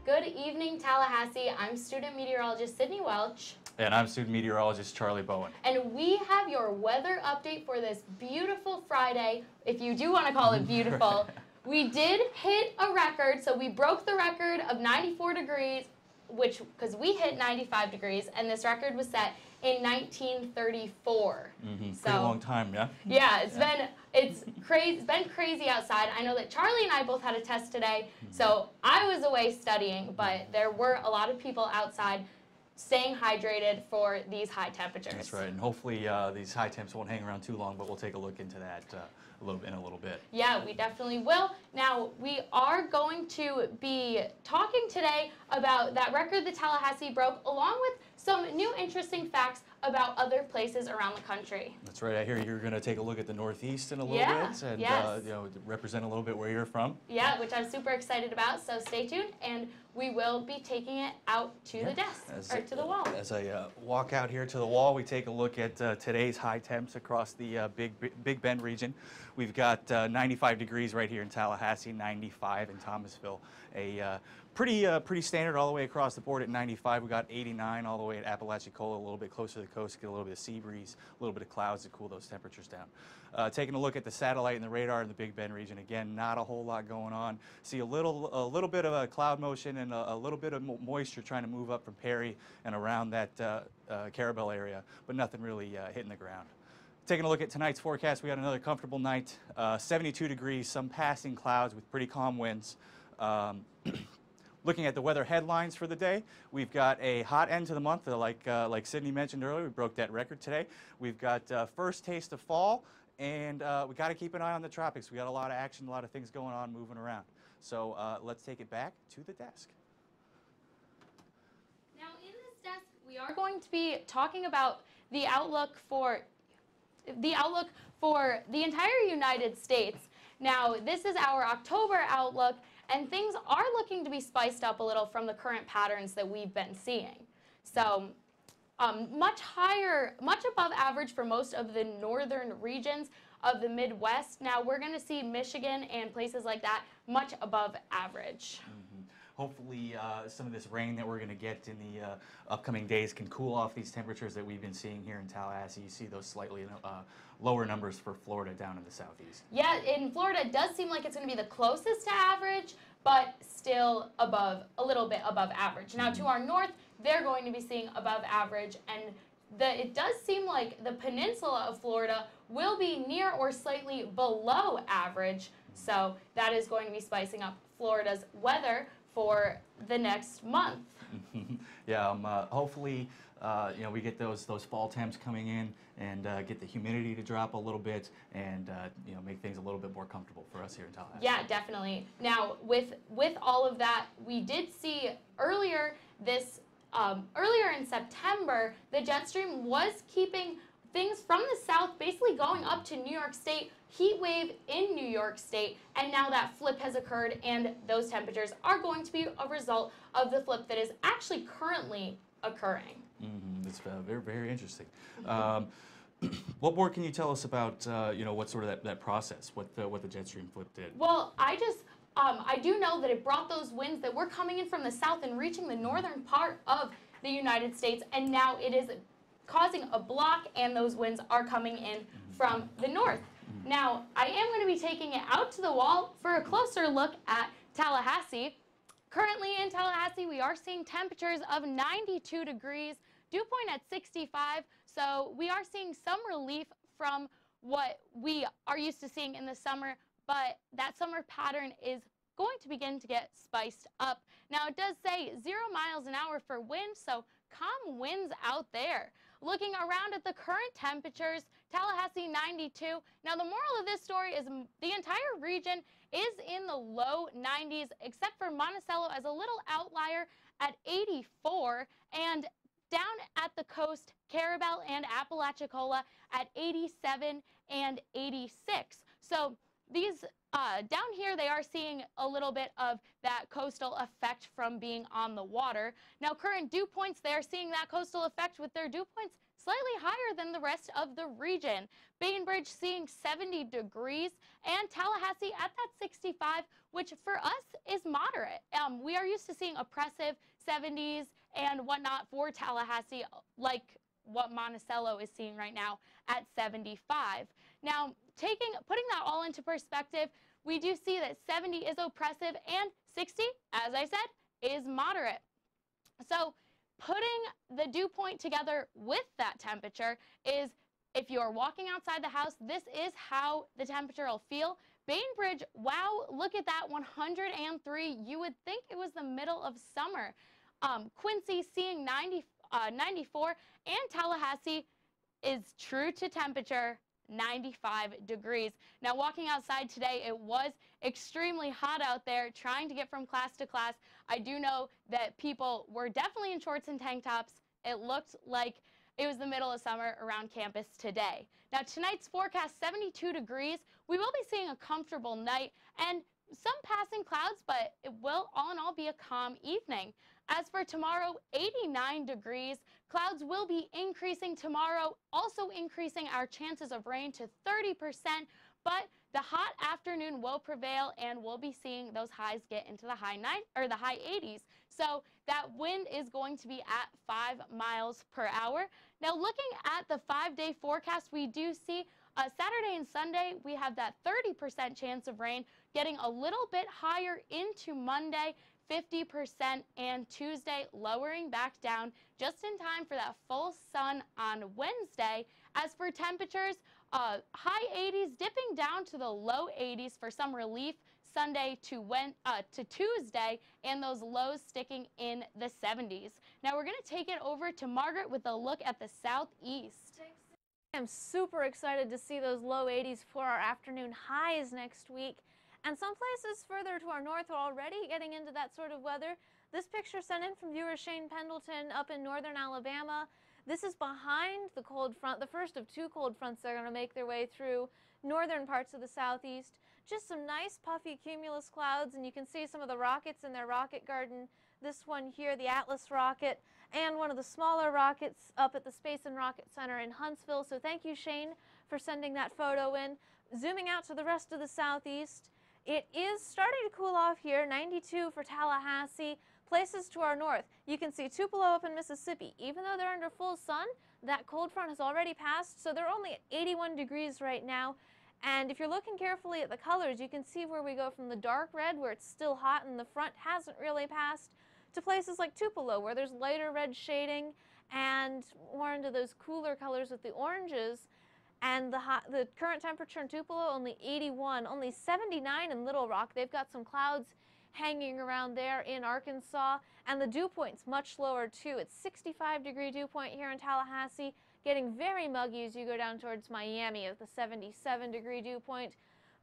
Good evening, Tallahassee. I'm student meteorologist Sydney Welch. And I'm student meteorologist Charlie Bowen. And we have your weather update for this beautiful Friday, if you do want to call it beautiful. We did hit a record, so we broke the record of 94 degrees, because we hit 95 degrees, and this record was set in 1934. Pretty long time, yeah? Yeah, it's been crazy outside. I know that Charlie and I both had a test today, so I was away studying, but there were a lot of people outside staying hydrated for these high temperatures. That's right, and hopefully these high temps won't hang around too long, but we'll take a look into that in a little bit. Yeah, we definitely will. Now, we are going to be talking today about that record that Tallahassee broke, along with some new interesting facts about other places around the country. That's right. I hear you're going to take a look at the Northeast in a little bit and represent a little bit where you're from. Yeah, which I'm super excited about, so stay tuned, and we will be taking it out to the desk, or to the wall. As I walk out here to the wall, we take a look at today's high temps across the Big Bend region. We've got 95 degrees right here in Tallahassee, 95 in Thomasville. A pretty standard all the way across the board at 95. We got 89 all the way at Apalachicola, a little bit closer to the coast, get a little bit of sea breeze, a little bit of clouds to cool those temperatures down. Taking a look at the satellite and the radar in the Big Bend region, again, not a whole lot going on. See a little bit of a cloud motion and a little bit of moisture trying to move up from Perry and around that Carabel area, but nothing really hitting the ground. Taking a look at tonight's forecast, we got another comfortable night, 72 degrees, some passing clouds with pretty calm winds. Looking at the weather headlines for the day, we've got a hot end to the month, like Sydney mentioned earlier. We broke that record today. We've got first taste of fall, and we got to keep an eye on the tropics. We got a lot of action, a lot of things going on, moving around. So let's take it back to the desk. Now, in this desk, we are going to be talking about the outlook for the entire United States. Now, this is our October outlook, and things are looking to be spiced up a little from the current patterns that we've been seeing. So much above average for most of the northern regions of the Midwest. Now, we're going to see Michigan and places like that much above average. Hopefully some of this rain that we're going to get in the upcoming days can cool off these temperatures that we've been seeing here in Tallahassee. You see those slightly lower numbers for Florida down in the southeast. Yeah, in Florida it does seem like it's going to be the closest to average, but still a little bit above average. Now to our north, they're going to be seeing above average, and it does seem like the peninsula of Florida will be near or slightly below average. So that is going to be spicing up Florida's weather for the next month. Yeah, hopefully we get those fall temps coming in and get the humidity to drop a little bit and make things a little bit more comfortable for us here in Tallahassee. Yeah, definitely. Now with all of that, we did see earlier in September, the jet stream was keeping things from the south basically going up to New York State, heat wave in New York State, and now that flip has occurred, and those temperatures are going to be a result of the flip that is actually currently occurring. It's very, very interesting. What more can you tell us about what sort of that process, what the jet stream flip did? Well, I do know that it brought those winds that were coming in from the south and reaching the northern part of the United States, and now it is causing a block, and those winds are coming in from the north. Now, I am going to be taking it out to the wall for a closer look at Tallahassee. Currently in Tallahassee, we are seeing temperatures of 92 degrees, dew point at 65, so we are seeing some relief from what we are used to seeing in the summer, but that summer pattern is going to begin to get spiced up. Now, it does say 0 miles an hour for wind, so calm winds out there. Looking around at the current temperatures, Tallahassee 92. Now, the moral of this story is the entire region is in the low 90s, except for Monticello as a little outlier at 84, and down at the coast, Carabel and Apalachicola at 87 and 86. So these down here, they are seeing a little bit of that coastal effect from being on the water. Now, current dew points, they are seeing that coastal effect with their dew points slightly higher than the rest of the region. Bainbridge seeing 70 degrees and Tallahassee at that 65, which for us is moderate. We are used to seeing oppressive 70s and whatnot for Tallahassee, like what Monticello is seeing right now at 75. Now, putting that all into perspective, we do see that 70 is oppressive and 60, as I said, is moderate. So putting the dew point together with that temperature is, if you're walking outside the house, this is how the temperature will feel. Bainbridge, wow, look at that, 103. You would think it was the middle of summer. Quincy seeing 94, and Tallahassee is true to temperature, 95 degrees. Now, walking outside today, it was extremely hot out there trying to get from class to class. I do know that people were definitely in shorts and tank tops. It looked like it was the middle of summer around campus today. Now, tonight's forecast, 72 degrees. We will be seeing a comfortable night and some passing clouds, but it will all in all be a calm evening. As for tomorrow, 89 degrees. Clouds will be increasing tomorrow, also increasing our chances of rain to 30%, but the hot afternoon will prevail and we'll be seeing those highs get into the high 80s. So that wind is going to be at 5 miles per hour. Now, looking at the 5-day forecast, we do see Saturday and Sunday, we have that 30% chance of rain, getting a little bit higher into Monday, 50%, and Tuesday lowering back down just in time for that full sun on Wednesday. As for temperatures, high 80s dipping down to the low 80s for some relief Sunday to Tuesday, and those lows sticking in the 70s. Now we're going to take it over to Margaret with a look at the southeast. I'm super excited to see those low 80s for our afternoon highs next week. And some places further to our north are already getting into that sort of weather. This picture sent in from viewer Shane Pendleton up in northern Alabama. This is behind the cold front, the first of two cold fronts that are going to make their way through northern parts of the southeast. Just some nice puffy cumulus clouds, and you can see some of the rockets in their rocket garden. This one here, the Atlas rocket, and one of the smaller rockets up at the Space and Rocket Center in Huntsville. So thank you, Shane, for sending that photo in. Zooming out to the rest of the southeast, it is starting to cool off here, 92 for Tallahassee. Places to our north, you can see Tupelo up in Mississippi. Even though they're under full sun, that cold front has already passed, so they're only at 81 degrees right now. And if you're looking carefully at the colors, you can see where we go from the dark red, where it's still hot and the front hasn't really passed, to places like Tupelo, where there's lighter red shading, and more into those cooler colors with the oranges. And the current temperature in Tupelo, only 81, only 79 in Little Rock. They've got some clouds hanging around there in Arkansas, and the dew point's much lower too. It's 65-degree dew point here in Tallahassee, getting very muggy as you go down towards Miami at the 77-degree dew point.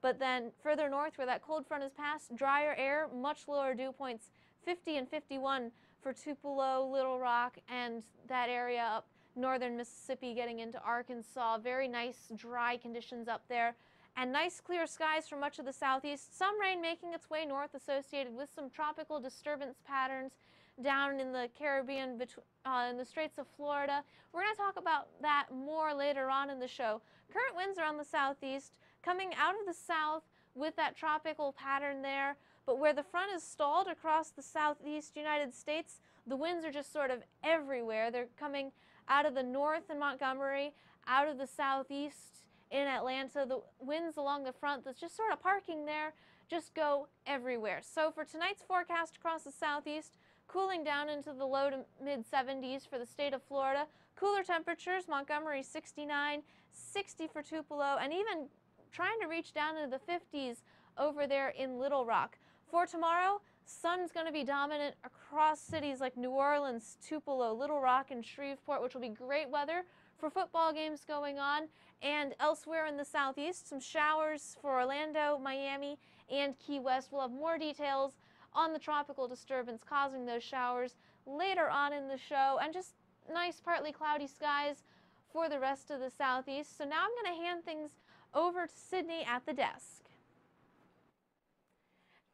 But then further north, where that cold front has passed, drier air, much lower dew points, 50 and 51 for Tupelo, Little Rock, and that area up northern Mississippi getting into Arkansas. Very nice dry conditions up there, and nice clear skies for much of the southeast. Some rain making its way north, associated with some tropical disturbance patterns down in the Caribbean, in the Straits of Florida. We're going to talk about that more later on in the show. Current winds are on the southeast, coming out of the south with that tropical pattern there, but where the front is stalled across the southeast United States, the winds are just sort of everywhere. They're coming out of the north in Montgomery, out of the southeast in Atlanta. The winds along the front that's just sort of parking there just go everywhere. So for tonight's forecast across the southeast, cooling down into the low to mid 70s for the state of Florida. Cooler temperatures, Montgomery 69, 60 for Tupelo, and even trying to reach down into the 50s over there in Little Rock. For tomorrow, sun's going to be dominant across cities like New Orleans, Tupelo, Little Rock, and Shreveport, which will be great weather for football games going on. And elsewhere in the southeast, some showers for Orlando, Miami, and Key West. We'll have more details on the tropical disturbance causing those showers later on in the show, and just nice partly cloudy skies for the rest of the southeast. So now I'm going to hand things over to Sydney at the desk.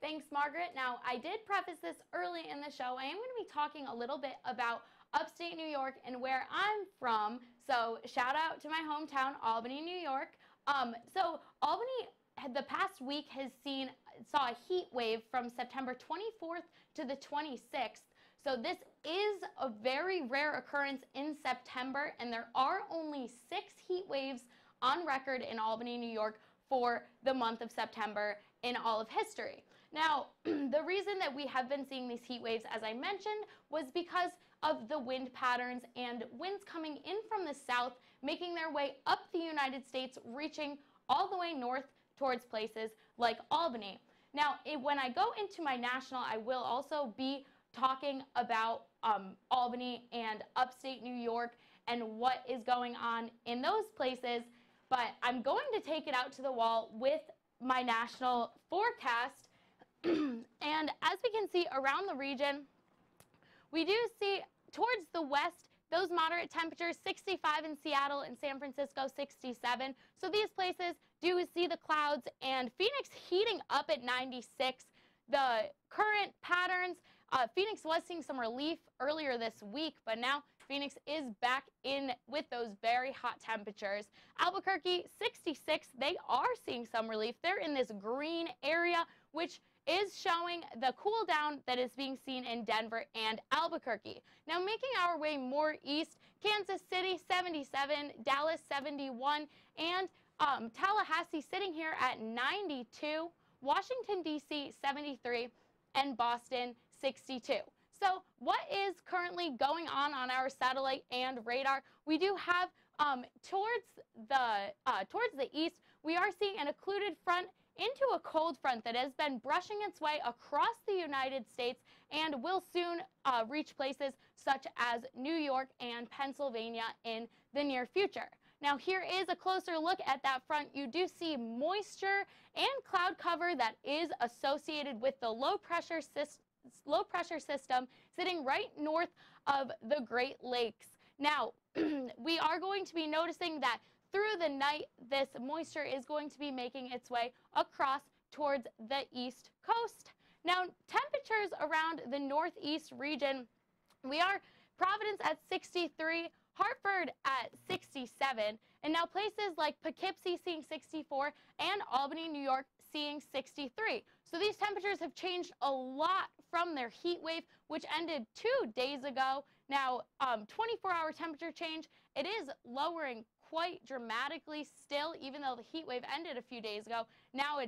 Thanks, Margaret. Now, I did preface this early in the show. I am going to be talking a little bit about upstate New York and where I'm from. So shout out to my hometown, Albany, New York. So Albany, the past week saw a heat wave from September 24th to the 26th. So this is a very rare occurrence in September, and there are only 6 heat waves on record in Albany, New York for the month of September in all of history. Now, the reason that we have been seeing these heat waves, as I mentioned, was because of the wind patterns and winds coming in from the south, making their way up the United States, reaching all the way north towards places like Albany. Now, when I go into my national, I will also be talking about Albany and upstate New York and what is going on in those places, but I'm going to take it out to the wall with my national forecast. And as we can see around the region, we do see towards the west those moderate temperatures, 65 in Seattle and San Francisco, 67. So these places do see the clouds, and Phoenix heating up at 96. The current patterns, Phoenix was seeing some relief earlier this week, but now Phoenix is back in with those very hot temperatures. Albuquerque, 66. They are seeing some relief. They're in this green area, which is showing the cool down that is being seen in Denver and Albuquerque. Now, making our way more east, Kansas City, 77, Dallas, 71, and Tallahassee sitting here at 92, Washington, D.C., 73, and Boston, 62. So what is currently going on our satellite and radar? We do have towards the east, we are seeing an occluded front into a cold front that has been brushing its way across the United States and will soon reach places such as New York and Pennsylvania in the near future. Now, here is a closer look at that front. You do see moisture and cloud cover that is associated with the low pressure system sitting right north of the Great Lakes. Now, we are going to be noticing that through the night, this moisture is going to be making its way across towards the east coast. Now, temperatures around the northeast region, we are Providence at 63, Hartford at 67, and now places like Poughkeepsie seeing 64 and Albany, New York seeing 63. So these temperatures have changed a lot from their heat wave, which ended 2 days ago. Now, 24-hour temperature change, it is lowering quite dramatically still, even though the heat wave ended a few days ago. Now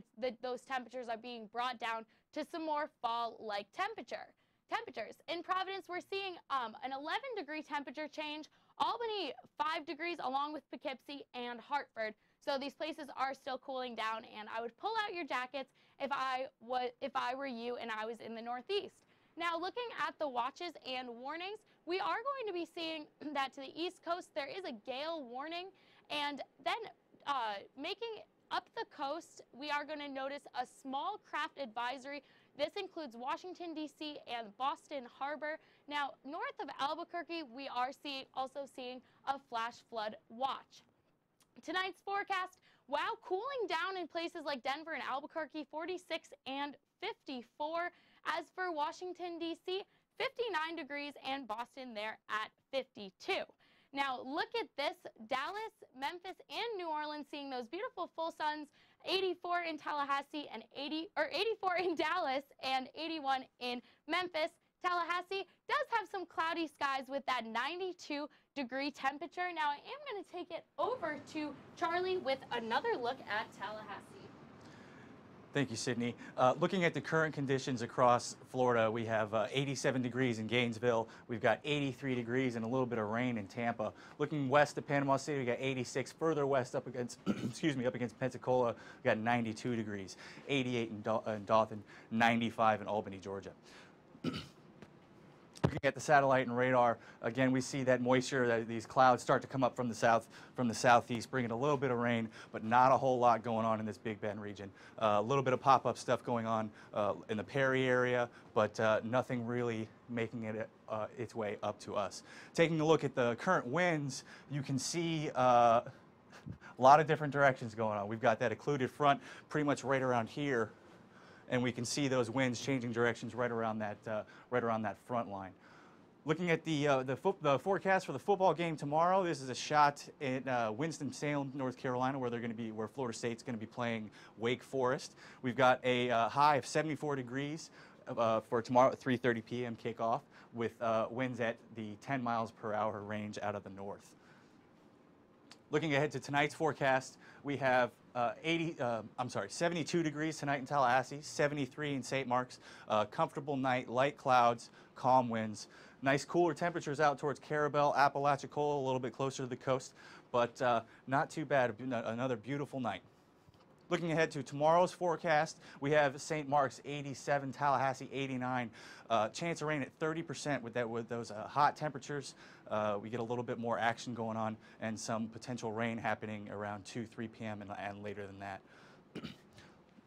those temperatures are being brought down to some more fall-like temperatures. In Providence, we're seeing an 11-degree temperature change, Albany 5 degrees along with Poughkeepsie and Hartford. So these places are still cooling down, and I would pull out your jackets if I were you and I was in the Northeast. Now, looking at the watches and warnings, we are going to be seeing that to the East Coast there is a gale warning, and then making up the coast, we are going to notice a small craft advisory. This includes Washington, D.C. and Boston Harbor. Now, north of Albuquerque, we are also seeing a flash flood watch. Tonight's forecast, wow, cooling down in places like Denver and Albuquerque, 46 and 54. As for Washington, D.C., 59 degrees, and Boston there at 52. Now, look at this. Dallas, Memphis, and New Orleans seeing those beautiful full suns, 84 in Tallahassee and 84 in Dallas and 81 in Memphis. Tallahassee does have some cloudy skies with that 92-degree temperature. Now, I am going to take it over to Charlie with another look at Tallahassee. Thank you, Sydney. Looking at the current conditions across Florida, we have 87 degrees in Gainesville. We've got 83 degrees and a little bit of rain in Tampa. Looking west of Panama City, we got 86. Further west up against, up against Pensacola, we got 92 degrees. 88 in Dothan, 95 in Albany, Georgia. Looking at the satellite and radar, again, we see that moisture, that these clouds start to come up from the south, from the southeast, bringing a little bit of rain, but not a whole lot going on in this Big Bend region. A little bit of pop-up stuff going on in the Perry area, but nothing really making it its way up to us. Taking a look at the current winds, you can see a lot of different directions going on. We've got that occluded front pretty much right around here, and we can see those winds changing directions right around that front line. Looking at the forecast for the football game tomorrow, this is a shot in Winston-Salem, North Carolina, where Florida State's going to be playing Wake Forest. We've got a high of 74 degrees for tomorrow at 3:30 p.m. kickoff, with winds at the 10 miles per hour range out of the north. Looking ahead to tonight's forecast, we have 72 degrees tonight in Tallahassee, 73 in St. Marks. Comfortable night, light clouds, calm winds. Nice cooler temperatures out towards Carabel, Apalachicola, a little bit closer to the coast, but not too bad. Another beautiful night. Looking ahead to tomorrow's forecast, we have St. Mark's 87, Tallahassee 89. Chance of rain at 30% with those hot temperatures. We get a little bit more action going on, and some potential rain happening around 2-3 p.m. and later than that.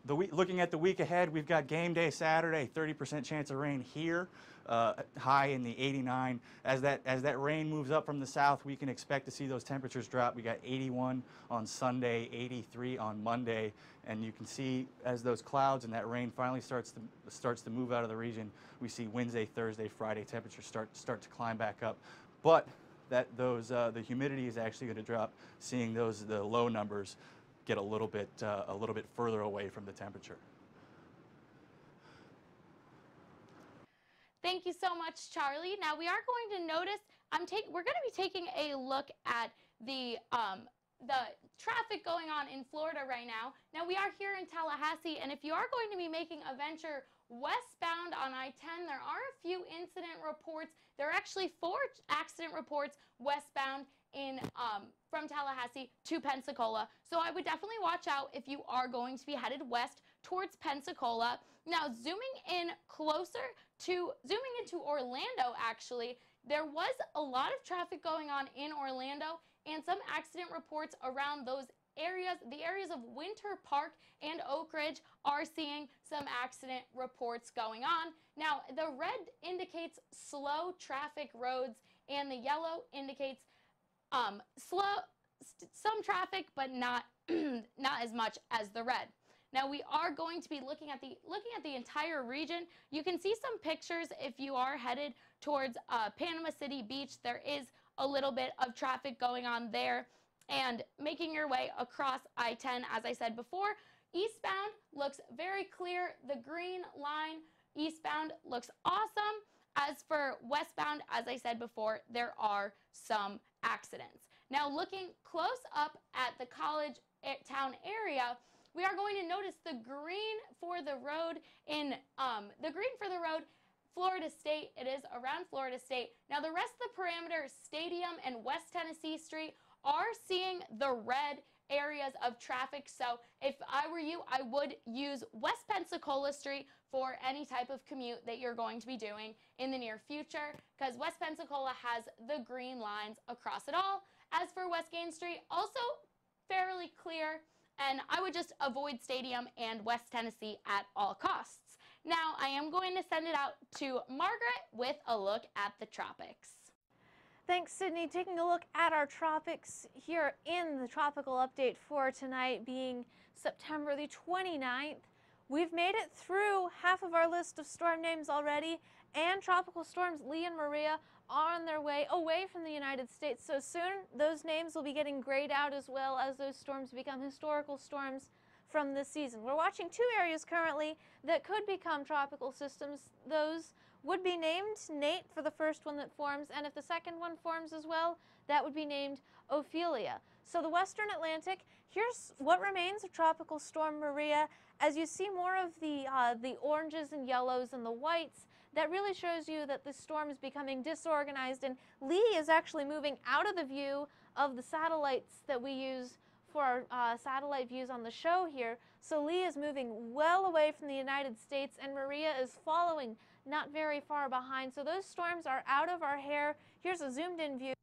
Looking at the week ahead, we've got game day Saturday, 30% chance of rain here, high in the 89. As that rain moves up from the south, we can expect to see those temperatures drop. We got 81 on Sunday, 83 on Monday, and you can see as those clouds and that rain finally starts to move out of the region, we see Wednesday, Thursday, Friday temperatures start to climb back up. But the humidity is actually going to drop, seeing the low numbers get a little bit further away from the temperature. Thank you so much, Charlie. Now we are going to notice, we're going to be taking a look at the traffic going on in Florida right now. Now we are here in Tallahassee, and if you are going to be making a venture westbound on I-10, there are a few incident reports. There are actually 4 accident reports westbound from Tallahassee to Pensacola. So I would definitely watch out if you are going to be headed west towards Pensacola. Now zooming into Orlando, actually, there was a lot of traffic going on in Orlando and some accident reports around those areas. The areas of Winter Park and Oak Ridge are seeing some accident reports going on. Now the red indicates slow traffic roads and the yellow indicates some traffic, but not not as much as the red. Now we are going to be looking at the entire region. You can see some pictures if you are headed towards Panama City Beach. There is a little bit of traffic going on there, and making your way across I-10, as I said before, eastbound looks very clear. The green line eastbound looks awesome. As for westbound, as I said before, there are some accidents. Now looking close up at the College Town area, we are going to notice the green for the road Florida State. It is around Florida State. Now the rest of the perimeter, Stadium and West Tennessee Street, are seeing the red areas of traffic. So if I were you, I would use West Pensacola Street for any type of commute that you're going to be doing in the near future, because West Pensacola has the green lines across it all. As for West Gain Street, also fairly clear, and I would just avoid Stadium and West Tennessee at all costs. Now I am going to send it out to Margaret with a look at the tropics. Thanks, Sydney. Taking a look at our tropics here in the tropical update for tonight, being September the 29th. We've made it through half of our list of storm names already, and tropical storms Lee and Maria are on their way away from the United States. So soon those names will be getting grayed out, as well as those storms become historical storms from this season. We're watching 2 areas currently that could become tropical systems. Those would be named Nate for the first one that forms, and if the second one forms as well, that would be named Ophelia. So the Western Atlantic, here's what remains of Tropical Storm Maria. As you see more of the oranges and yellows and the whites, that really shows you that the storm is becoming disorganized, and Lee is actually moving out of the view of the satellites that we use for our satellite views on the show here. So Lee is moving well away from the United States, and Maria is following not very far behind. So those storms are out of our hair. Here's a zoomed in view.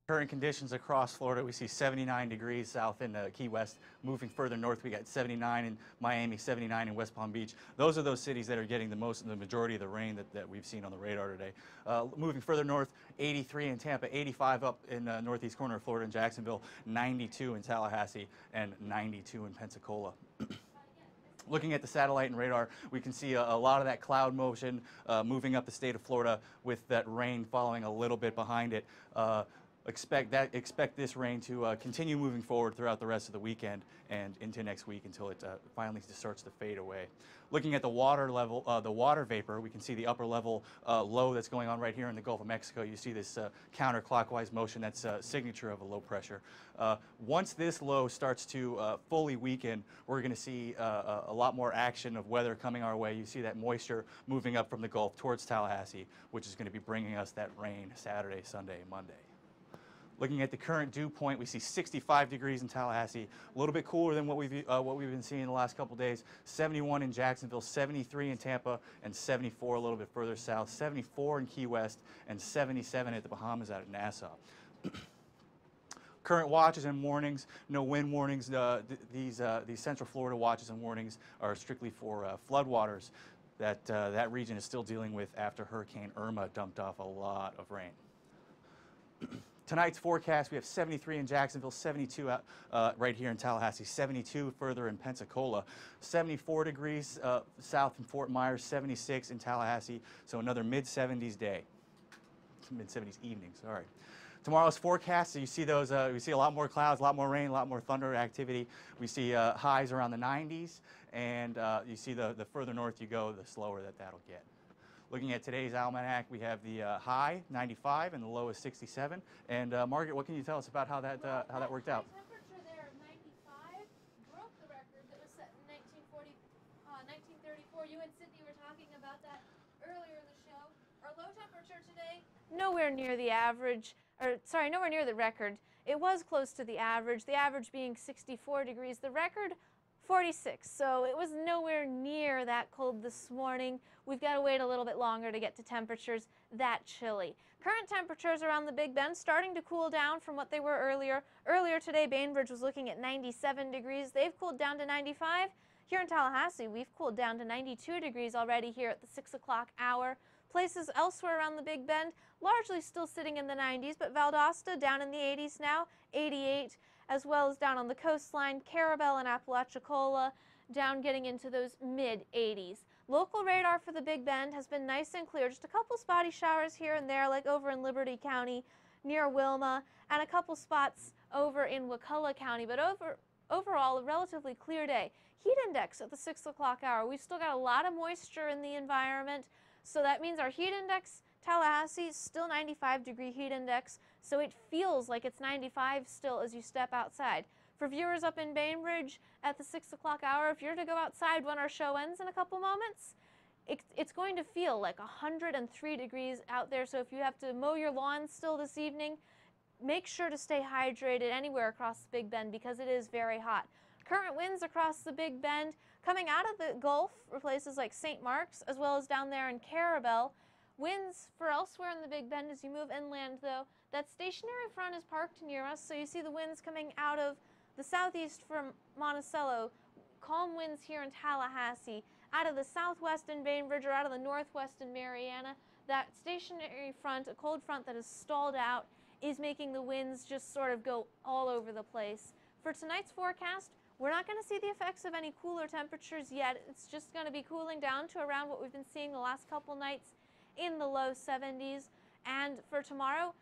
Current conditions across Florida, we see 79 degrees south in Key West. Moving further north, we got 79 in Miami, 79 in West Palm Beach. Those are those cities that are getting the majority of the rain that we've seen on the radar today. Moving further north, 83 in Tampa, 85 up in northeast corner of Florida in Jacksonville, 92 in Tallahassee, and 92 in Pensacola. Looking at the satellite and radar, we can see a lot of that cloud motion moving up the state of Florida with that rain following a little bit behind it. Expect this rain to continue moving forward throughout the rest of the weekend and into next week until it finally just starts to fade away. Looking at the water level, the water vapor, we can see the upper level low that's going on right here in the Gulf of Mexico. You see this counterclockwise motion that's a signature of a low pressure. Once this low starts to fully weaken, we're going to see a lot more action of weather coming our way. You see that moisture moving up from the Gulf towards Tallahassee, which is going to be bringing us that rain Saturday, Sunday, and Monday. Looking at the current dew point, we see 65 degrees in Tallahassee, a little bit cooler than what we've been seeing the last couple days. 71 in Jacksonville, 73 in Tampa, and 74 a little bit further south. 74 in Key West, and 77 at the Bahamas out of Nassau. Current watches and warnings, no wind warnings. These Central Florida watches and warnings are strictly for floodwaters that region is still dealing with after Hurricane Irma dumped off a lot of rain. Tonight's forecast, we have 73 in Jacksonville, 72 right here in Tallahassee, 72 further in Pensacola, 74 degrees south in Fort Myers, 76 in Tallahassee, so another mid-70s day, mid-70s evening, sorry. Tomorrow's forecast, so you see those, we see a lot more clouds, a lot more rain, a lot more thunder activity. We see highs around the 90s, and you see the further north you go, the slower that'll get. Looking at today's almanac, we have the high 95 and the low is 67. And Margaret, what can you tell us about how that worked out? The temperature there of 95 broke the record that was set in 1934. You and Sydney were talking about that earlier in the show. Our low temperature today, nowhere near the average, or sorry, nowhere near the record. It was close to the average being 64 degrees. The record 46, so it was nowhere near that cold this morning. We've got to wait a little bit longer to get to temperatures that chilly. Current temperatures around the Big Bend starting to cool down from what they were earlier. Earlier today, Bainbridge was looking at 97 degrees. They've cooled down to 95. Here in Tallahassee, we've cooled down to 92 degrees already here at the 6 o'clock hour. Places elsewhere around the Big Bend, largely still sitting in the 90s, but Valdosta down in the 80s now, 88. As well as down on the coastline, Carabel and Apalachicola, down getting into those mid-80s. Local radar for the Big Bend has been nice and clear. Just a couple spotty showers here and there, like over in Liberty County near Wilma, and a couple spots over in Wakulla County. But overall, a relatively clear day. Heat index at the 6 o'clock hour. We've still got a lot of moisture in the environment, so that means our heat index, Tallahassee, is still 95-degree heat index, so it feels like it's 95 still as you step outside. For viewers up in Bainbridge at the 6 o'clock hour, if you're to go outside when our show ends in a couple moments, it's going to feel like 103 degrees out there, so if you have to mow your lawn still this evening, make sure to stay hydrated anywhere across the Big Bend because it is very hot. Current winds across the Big Bend coming out of the Gulf for places like St. Mark's as well as down there in Carabel. Winds for elsewhere in the Big Bend as you move inland, though. That stationary front is parked near us, so you see the winds coming out of the southeast from Monticello. Calm winds here in Tallahassee. Out of the southwest in Bainbridge or out of the northwest in Mariana, that stationary front, a cold front that is stalled out, is making the winds just sort of go all over the place. For tonight's forecast, we're not going to see the effects of any cooler temperatures yet. It's just going to be cooling down to around what we've been seeing the last couple nights in the low 70s. And for tomorrow,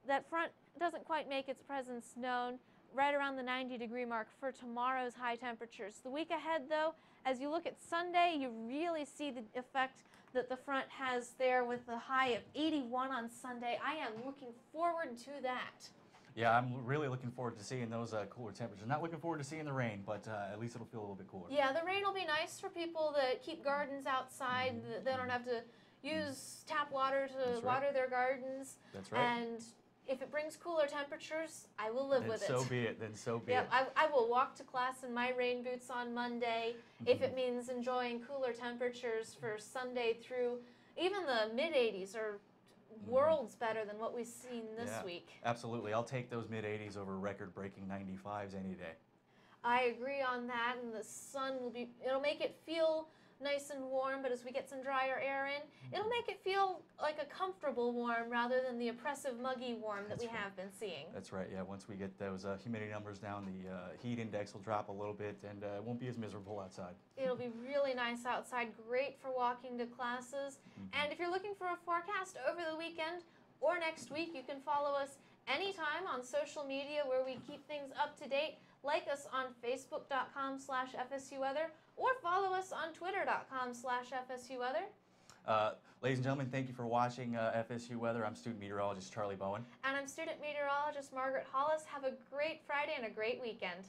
that front doesn't quite make its presence known, right around the 90-degree mark for tomorrow's high temperatures. The week ahead, though, as you look at Sunday, you really see the effect that the front has there with the high of 81 on Sunday. I am looking forward to that. Yeah, I'm really looking forward to seeing those cooler temperatures. Not looking forward to seeing the rain, but at least it'll feel a little bit cooler. Yeah, the rain will be nice for people that keep gardens outside. They don't have to use tap water to water their gardens. That's right. And if it brings cooler temperatures, I will live with it. Then so be it. Then so be it. I will walk to class in my rain boots on Monday if it means enjoying cooler temperatures for Sunday through even the mid-80s or worlds better than what we've seen this Yeah, week. absolutely. I'll take those mid-80s over record-breaking 95s any day. I agree on that, and the sun it'll make it feel nice and warm, but as we get some drier air in, it'll make it feel like a comfortable warm rather than the oppressive muggy warm that we have been seeing. That's right, yeah. Once we get those humidity numbers down, the heat index will drop a little bit and it won't be as miserable outside. It'll be really nice outside, great for walking to classes. And if you're looking for a forecast over the weekend or next week, you can follow us anytime on social media where we keep things up to date. Like us on Facebook.com/FSU Weather or follow us on Twitter.com/FSU Weather. Ladies and gentlemen, thank you for watching FSU Weather. I'm student meteorologist Charlie Bowen. And I'm student meteorologist Margaret Hollis. Have a great Friday and a great weekend.